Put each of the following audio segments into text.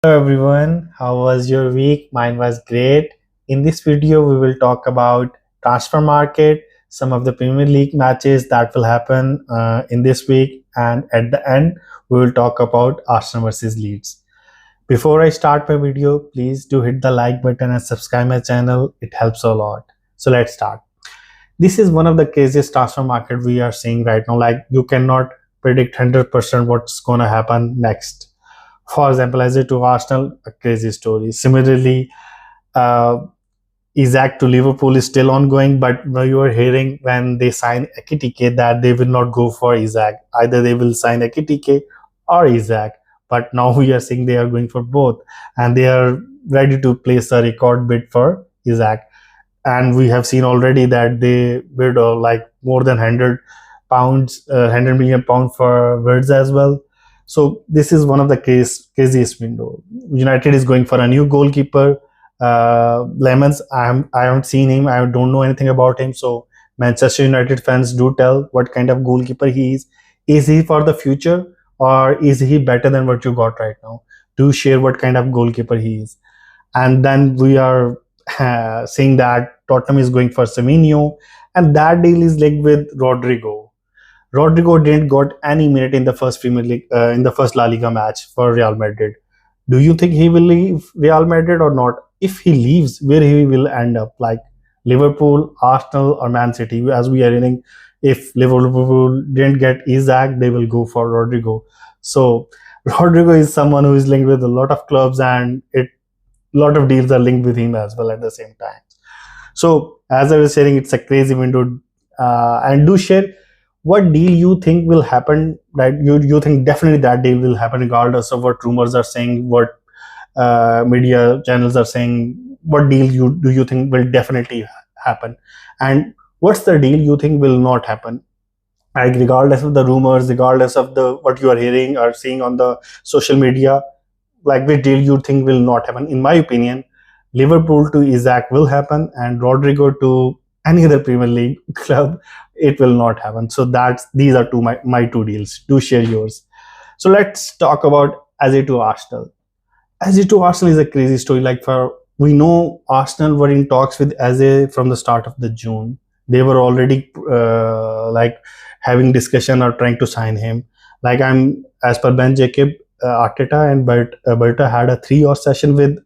Hello everyone, how was your week? Mine was great. In this video, we will talk about transfer market, some of the Premier League matches that will happen in this week, and at the end, we will talk about Arsenal versus Leeds. Before I start my video, please do hit the like button and subscribe my channel. It helps a lot. So let's start. This is one of the craziest transfer market we are seeing right now. Like you cannot predict 100% what's going to happen next. For example, as it to Arsenal, a crazy story. Similarly, uh, Isak to Liverpool is still ongoing, but you are hearing when they sign Ekitike that they will not go for Isak. Either they will sign Ekitike or Isak. But now we are seeing they are going for both, and they are ready to place a record bid for Isak. And we have seen already that they bid like more than £100, 100 million for Words as well. So this is one of the craziest window. United is going for a new goalkeeper. Lemons, I haven't seen him. I don't know anything about him. So Manchester United fans, do tell what kind of goalkeeper he is. Is he for the future, or is he better than what you got right now? Do share what kind of goalkeeper he is. And then we are saying that Tottenham is going for Semenyo, and that deal is linked with Rodrigo. Rodrigo didn't got any minute in the first Premier League, in the first La Liga match for Real Madrid. Do you think he will leave Real Madrid or not? If he leaves, where he will end up? Like Liverpool, Arsenal, or Man City? As we are hearing, if Liverpool didn't get Isak, they will go for Rodrigo. So Rodrigo is someone who is linked with a lot of clubs, and a lot of deals are linked with him as well at the same time. So as I was saying, it's a crazy window. And do share what deal you think will happen. That you think definitely that deal will happen regardless of what rumors are saying, what media channels are saying. What deal you think will definitely happen, and what's the deal you think will not happen? Like regardless of the rumors, regardless of the what you are hearing or seeing on the social media, like which deal you think will not happen? In my opinion, Liverpool to Isak will happen, and Rodrigo to any other Premier League club, it will not happen. So these are my two deals. Do share yours. So let's talk about Eze to Arsenal. Eze to Arsenal is a crazy story. Like for we know Arsenal were in talks with Eze from the start of the June. They were already like having discussion or trying to sign him. Like I'm as per Ben Jacob, Arteta and Berta had a 3 hour session with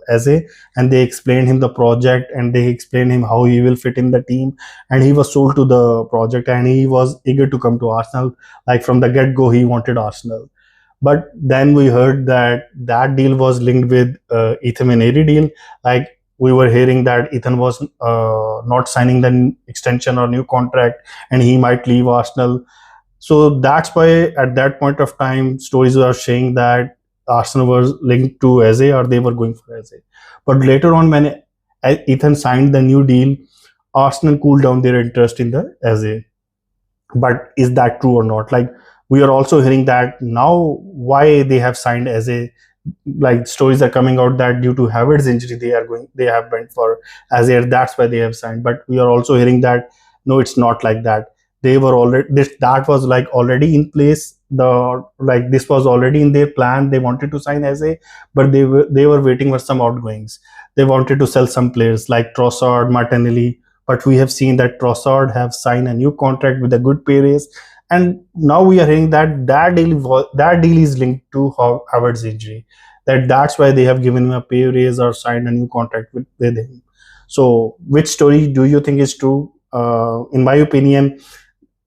Eze, and they explained him the project, and they explained him how he will fit in the team, and he was sold to the project, and he was eager to come to Arsenal. Like from the get go, he wanted Arsenal. But then we heard that that deal was linked with Ethan Maneri deal. Like we were hearing that Ethan was not signing the extension or new contract, and he might leave Arsenal. So that's why at that point of time, stories were saying that Arsenal was linked to Eze, or they were going for Eze. But later on, when Ethan signed the new deal, Arsenal cooled down their interest in the Eze. But is that true or not? Like we are also hearing that now why they have signed Eze. Like stories are coming out that due to Havertz's injury, they have went for Eze. That's why they have signed. But we are also hearing that no, it's not like that. They were already that was like already in place. The like this was already in their plan. They wanted to sign Eze, but they were waiting for some outgoings. They wanted to sell some players like Trossard, Martinelli, but we have seen that Trossard have signed a new contract with a good pay raise, and now we are hearing that that deal is linked to Havertz's injury. That's why they have given him a pay raise or signed a new contract with him. So, which story do you think is true? In my opinion,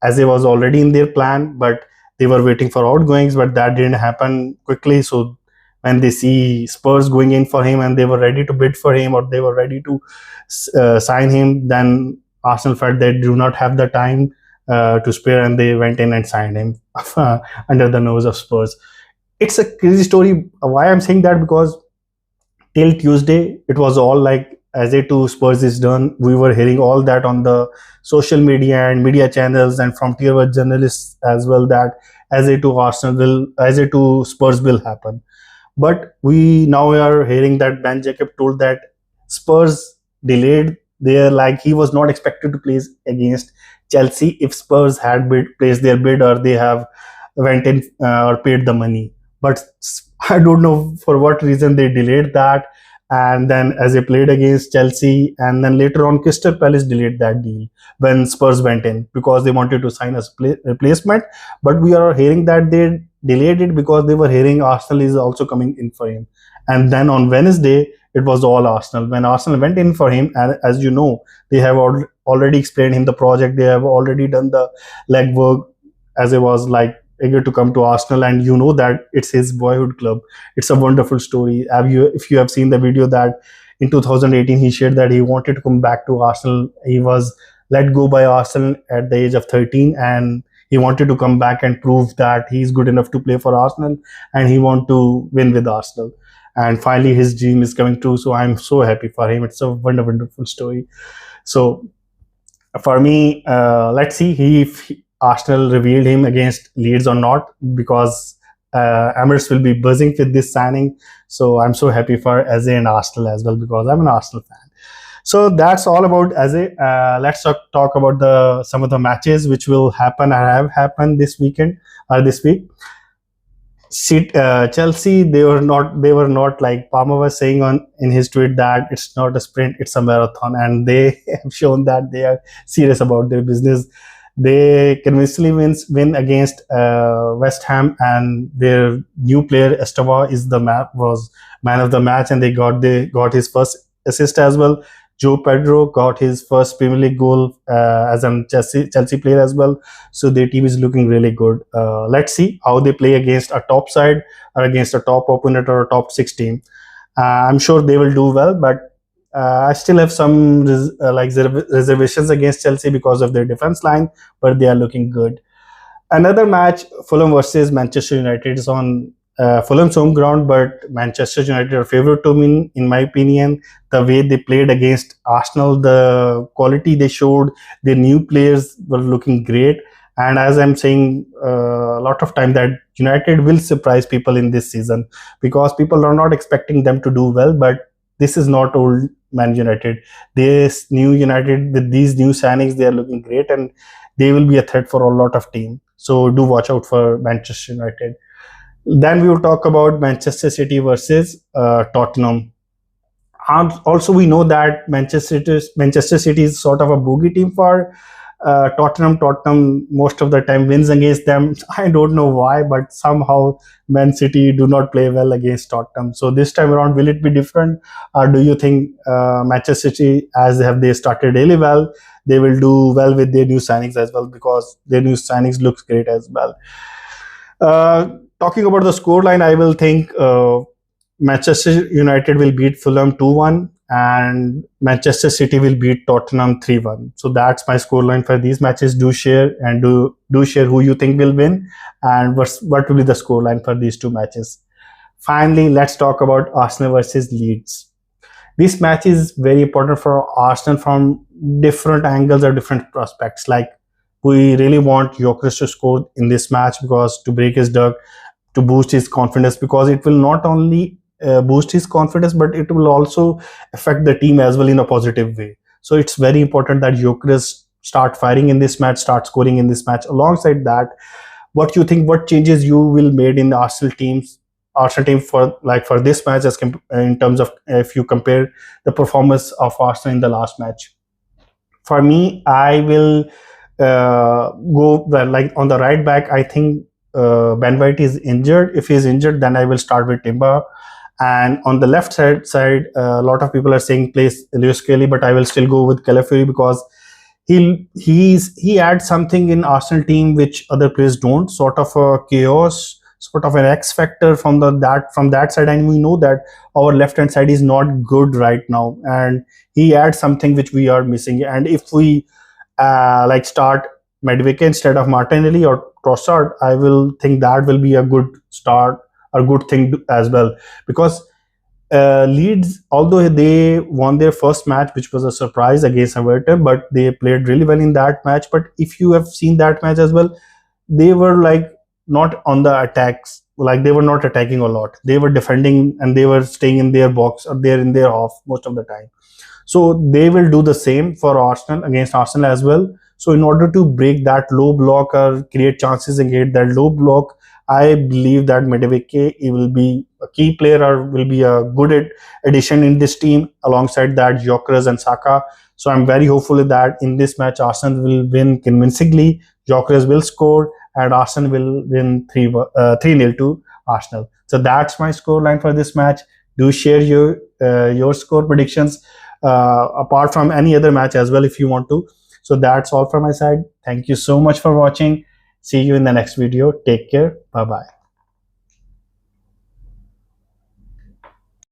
as it was already in their plan, but they were waiting for outgoings, but that didn't happen quickly. So when they see Spurs going in for him and they were ready to bid for him, or they were ready to sign him, then Arsenal felt they do not have the time to spare, and they went in and signed him under the nose of Spurs. It's a crazy story. Why I'm saying that? Because till Tuesday, it was all like as a to Spurs is done. We were hearing all that on the social media and media channels, and from tier 1 journalists as well, that as a to Arsenal will, as a to Spurs will happen. But we now are hearing that Ben Jacob told that Spurs delayed their, like he was not expected to play against Chelsea if Spurs had placed their bid, or they have went in or paid the money. But I don't know for what reason they delayed that. And then as they played against Chelsea, and then later on, Crystal Palace delayed that deal when Spurs went in because they wanted to sign a replacement. But we are hearing that they delayed it because they were hearing Arsenal is also coming in for him. And then on Wednesday, it was all Arsenal. When Arsenal went in for him, and as you know, they have already explained him the project. They have already done the legwork as it was like eager to come to Arsenal, and you know that it's his boyhood club. It's a wonderful story. If you have seen the video that in 2018 he shared that he wanted to come back to Arsenal. He was let go by Arsenal at the age of 13, and he wanted to come back and prove that he's good enough to play for Arsenal, and he want to win with Arsenal. And finally, his dream is coming true. So I'm so happy for him. It's a wonderful story. So for me, let's see if Arsenal revealed him against Leeds or not, because Emirates will be buzzing with this signing. So I'm so happy for Eze and Arsenal as well, because I'm an Arsenal fan. So that's all about Eze. Let's talk about some of the matches which will happen or have happened this weekend or this week. Chelsea, they were not like Palmer was saying on in his tweet that it's not a sprint, it's a marathon, and they have shown that they are serious about their business. They convincingly win against West Ham, and their new player Esteva was man of the match, and they got his first assist as well. Joe Pedro got his first Premier League goal as a Chelsea player as well. So their team is looking really good. Let's see how they play against a top side or against a top opponent or a top six team. I'm sure they will do well, but I still have some reservations against Chelsea because of their defense line, but they are looking good. Another match, Fulham versus Manchester United, is on Fulham's home ground, but Manchester United are favorite to win, in my opinion. The way they played against Arsenal, the quality they showed, their new players were looking great. And as I'm saying a lot of time, that United will surprise people in this season, because people are not expecting them to do well. But this is not old Man United. This new United with these new signings, they are looking great, and they will be a threat for a lot of teams. So do watch out for Manchester United. Then we will talk about Manchester City versus Tottenham. Also, we know that Manchester City is sort of a bogey team for Tottenham. Tottenham most of the time wins against them. I don't know why, but somehow Man City do not play well against Tottenham. So this time around, will it be different? Or do you think Manchester City, as they started really well, they will do well with their new signings as well, because their new signings looks great as well. Talking about the scoreline, I will think Manchester United will beat Fulham 2-1, and Manchester City will beat Tottenham 3-1. So that's my scoreline for these matches. Do share, and do share who you think will win, and what will be the scoreline for these two matches. Finally, let's talk about Arsenal versus Leeds. This match is very important for Arsenal from different angles or different prospects. Like, we really want Gyökeres to score in this match, because to break his duck, to boost his confidence, because it will not only boost his confidence, but it will also affect the team as well in a positive way. So it's very important that Gyökeres start firing in this match, start scoring in this match. Alongside that, what you think? What changes you will made in the Arsenal team for this match, as in terms of if you compare the performance of Arsenal in the last match? For me, I will go like on the right back. I think Ben White is injured. If he is injured, then I will start with Timber. And on the left side, a lot of people are saying place Lewis Kelly, but I will still go with Calafiori, because he adds something in Arsenal team which other players don't. Sort of a chaos, sort of an X factor from that side. And we know that our left hand side is not good right now, and he adds something which we are missing. And if we start Madueke instead of Martinelli or Trossard, I will think that will be a good start, a good thing as well, because Leeds, although they won their first match, which was a surprise against Everton, but they played really well in that match. But if you have seen that match as well, they were like not on the attacks, like they were not attacking a lot. They were defending, and they were staying in their box, or they're in their half most of the time. So they will do the same for Arsenal, against Arsenal as well. So in order to break that low block or create chances against that low block, I believe that Madueke will be a key player or will be a good addition in this team alongside that Gyökeres and Saka. So I'm very hopeful that in this match Arsenal will win convincingly. Gyökeres will score and Arsenal will win 3-0 to Arsenal. So that's my score line for this match. Do share your score predictions apart from any other match as well if you want to. So that's all from my side. Thank you so much for watching. See you in the next video. Take care. Bye bye.